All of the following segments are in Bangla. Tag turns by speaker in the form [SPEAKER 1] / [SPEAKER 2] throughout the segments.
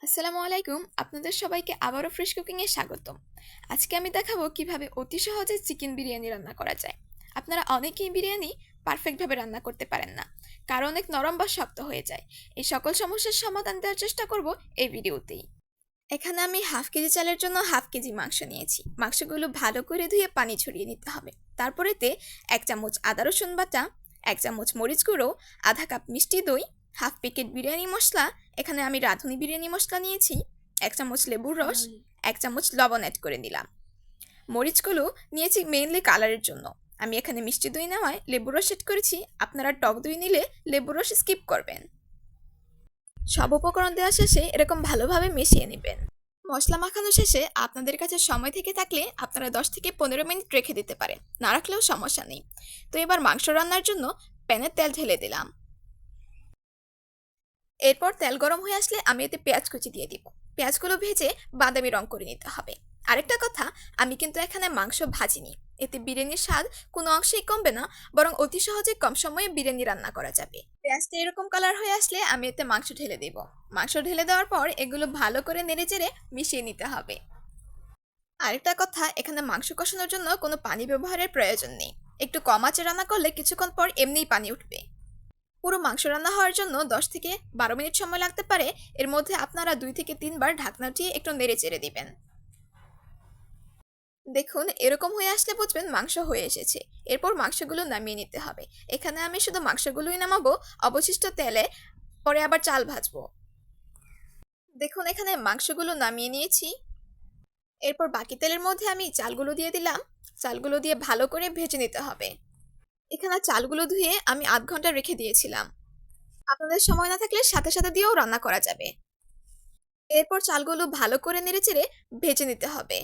[SPEAKER 1] আসসালামু আলাইকুম, আপনাদের সবাইকে আবারও ফ্রেশ কুকিংয়ে স্বাগতম। আজকে আমি দেখাবো কিভাবে অতি সহজে চিকেন বিরিয়ানি রান্না করা যায়। আপনারা অনেকেই বিরিয়ানি পারফেক্টভাবে রান্না করতে পারেন না, কারণ অনেক নরম বা শক্ত হয়ে যায়। এই সকল সমস্যার সমাধান দেওয়ার চেষ্টা করব এই ভিডিওতেই। এখানে আমি হাফ কেজি চালের জন্য হাফ কেজি মাংস নিয়েছি। মাংসগুলো ভালো করে ধুয়ে পানি ছড়িয়ে নিতে হবে। তারপরেতে 1 চামচ আদা রসুন বাটা, 1 চামচ মরিচ গুঁড়ো, আধা কাপ মিষ্টি দই, হাফ প্যাকেট বিরিয়ানি মশলা, এখানে আমি রাঁধুনি বিরিয়ানি মশলা নিয়েছি, 1 চামচ লেবুর রস, 1 চামচ লবণ অ্যাড করে নিলাম। মরিচগুলো নিয়েছি মেইনলি কালারের জন্য। আমি এখানে মিষ্টি দই নেওয়ায় লেবুর রস অ্যাড করেছি। আপনারা টক দই নিলে লেবুর রস স্কিপ করবেন। সব উপকরণ দেওয়া শেষে এরকম ভালোভাবে মিশিয়ে নেবেন। মশলা মাখানো শেষে আপনাদের কাছে সময় থেকে থাকলে আপনারা 10 থেকে 15 মিনিট রেখে দিতে পারেন, না রাখলেও সমস্যা নেই। তো এবার মাংস রান্নার জন্য প্যানে তেল ঢেলে দিলাম। এরপর তেল গরম হয়ে আসলে আমি এতে পেঁয়াজ কুচি দিয়ে দিব। পেঁয়াজগুলো ভেজে বাদামি রং করে নিতে হবে। আরেকটা কথা, আমি কিন্তু এখানে মাংস ভাজিনি। এতে বিরিয়ানির স্বাদ কোনো অংশেই কমবে না, বরং অতি সহজে কম সময়ে বিরিয়ানি রান্না করা যাবে। পেঁয়াজটা এরকম কালার হয়ে আসলে আমি এতে মাংস ঢেলে দেব। মাংস ঢেলে দেওয়ার পর এগুলো ভালো করে নেড়েচেড়ে মিশিয়ে নিতে হবে। আরেকটা কথা, এখানে মাংস কষানোর জন্য কোনো পানি ব্যবহারের প্রয়োজন নেই। একটু কম আঁচে রান্না করলে কিছুক্ষণ পর এমনিই পানি উঠবে। পুরো মাংস রান্না হওয়ার জন্য 10 থেকে 12 মিনিট সময় লাগতে পারে। এর মধ্যে আপনারা 2 থেকে 3 বার ঢাকনা দিয়ে একটু নেড়ে চেড়ে দিবেন। দেখুন, এরকম হয়ে আসলে বুঝবেন মাংস হয়ে এসেছে। এরপর মাংসগুলো নামিয়ে নিতে হবে। এখানে আমি শুধু মাংসগুলোই নামাবো, অবশিষ্ট তেলে পরে আবার চাল ভাজবো। দেখুন, এখানে মাংসগুলো নামিয়ে নিয়েছি। এরপর বাকি তেলের মধ্যে আমি চালগুলো দিয়ে দিলাম। চালগুলো দিয়ে ভালো করে ভেজে নিতে হবে। এখানে চালগুলো ধুয়ে আমি আধ ঘন্টা রেখে দিয়েছিলাম। আপনাদের সময় না থাকলে সাথে সাথে দিয়েও রান্না করা যাবে। এরপর চালগুলো ভালো করে নেড়েচেড়ে ভেজে নিতে হবে।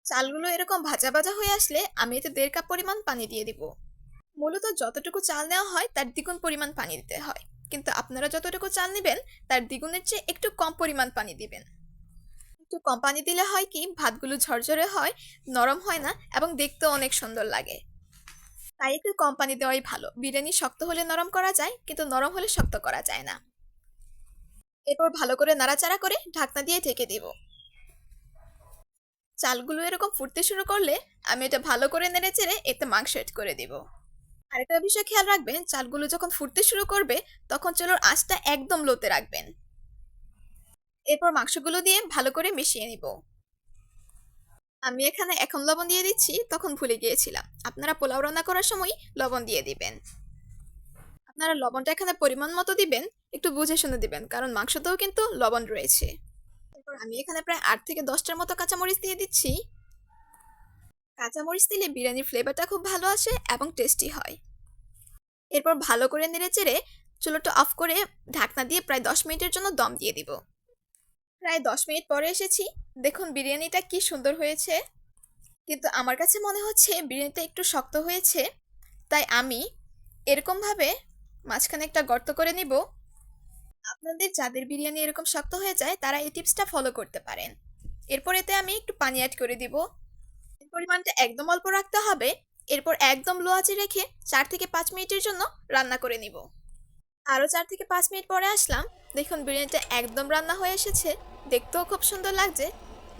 [SPEAKER 1] চালগুলো এরকম ভাজা ভাজা হয়ে আসলে আমি এতে 1.5 কাপ পরিমাণ পানি দিয়ে দিব। মূলত যতটুকু চাল নেওয়া হয় তার দ্বিগুণ পরিমাণ পানি দিতে হয়, কিন্তু আপনারা যতটুকু চাল নেবেন তার দ্বিগুণের চেয়ে একটু কম পরিমাণ পানি দিবেন। একটু কম পানি দিলে হয় কি, ভাতগুলো ঝরঝরে হয়, নরম হয় না এবং দেখতেও অনেক সুন্দর লাগে। তাই একটু কম পানি দেওয়াই ভালো। বিরিয়ানি শক্ত হলে নরম করা যায়, কিন্তু নরম হলে শক্ত করা যায় না। এরপর ভালো করে নাড়াচাড়া করে ঢাকনা দিয়ে ঢেকে দেব। চালগুলো এরকম ফুটতে শুরু করলে আমি এটা ভালো করে নেড়েচেড়ে এতে মাংস এড করে দিব। আরেকটা বিষয় খেয়াল রাখবেন, চালগুলো যখন ফুটতে শুরু করবে তখন চুলোর আঁচটা একদম লোতে রাখবেন। এরপর মাংসগুলো দিয়ে ভালো করে মিশিয়ে নিব। আমি এখানে এখন লবণ দিয়ে দিচ্ছি, তখন ভুলে গিয়েছিলাম। আপনারা পোলাও রান্না করার সময় লবণ দিয়ে দিবেন। আপনারা লবণটা এখানে পরিমাণ মতো দিবেন, একটু বুঝে শুনে দিবেন, কারণ মাংসতেও কিন্তু লবণ রয়েছে। এরপর আমি এখানে প্রায় 8 থেকে 10টার মতো কাঁচামরিচ দিয়ে দিচ্ছি। কাঁচামরিচ দিলে বিরিয়ানির ফ্লেভারটা খুব ভালো আসে এবং টেস্টি হয়। এরপর ভালো করে নেড়েচেড়ে চুলোটা অফ করে ঢাকনা দিয়ে প্রায় 10 মিনিটের জন্য দম দিয়ে দিব। প্রায় 10 মিনিট পরে এসেছি। দেখুন বিরিয়ানিটা কি সুন্দর হয়েছে, কিন্তু আমার কাছে মনে হচ্ছে বিরিয়ানিটা একটু শক্ত হয়েছে। তাই আমি এরকমভাবে মাঝখানে একটা গর্ত করে নিব। আপনাদের যাদের বিরিয়ানি এরকম শক্ত হয়ে যায় তারা এই টিপসটা ফলো করতে পারেন। এরপর এতে আমি একটু পানি অ্যাড করে দিব। পরিমাণটা একদম অল্প রাখতে হবে। এরপর একদম লো আঁচে রেখে 4 থেকে 5 মিনিটের জন্য রান্না করে নিব। আরও 4 থেকে 5 মিনিট পরে আসলাম। দেখুন বিরিয়ানিটা একদম রান্না হয়ে এসেছে। দেখতেও খুব সুন্দর লাগছে।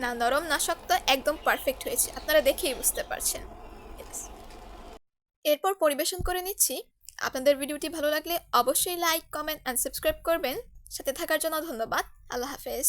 [SPEAKER 1] না নরম না শক্ত, একদম পারফেক্ট হয়েছে, আপনারা দেখেই বুঝতে পারছেন। Yes. এরপর পরিবেশন করে নিচ্ছি। আপনাদের ভিডিওটি ভালো লাগলে অবশ্যই লাইক, কমেন্ট অ্যান্ড সাবস্ক্রাইব করবেন। সাথে থাকার জন্য ধন্যবাদ। আল্লাহ হাফেজ।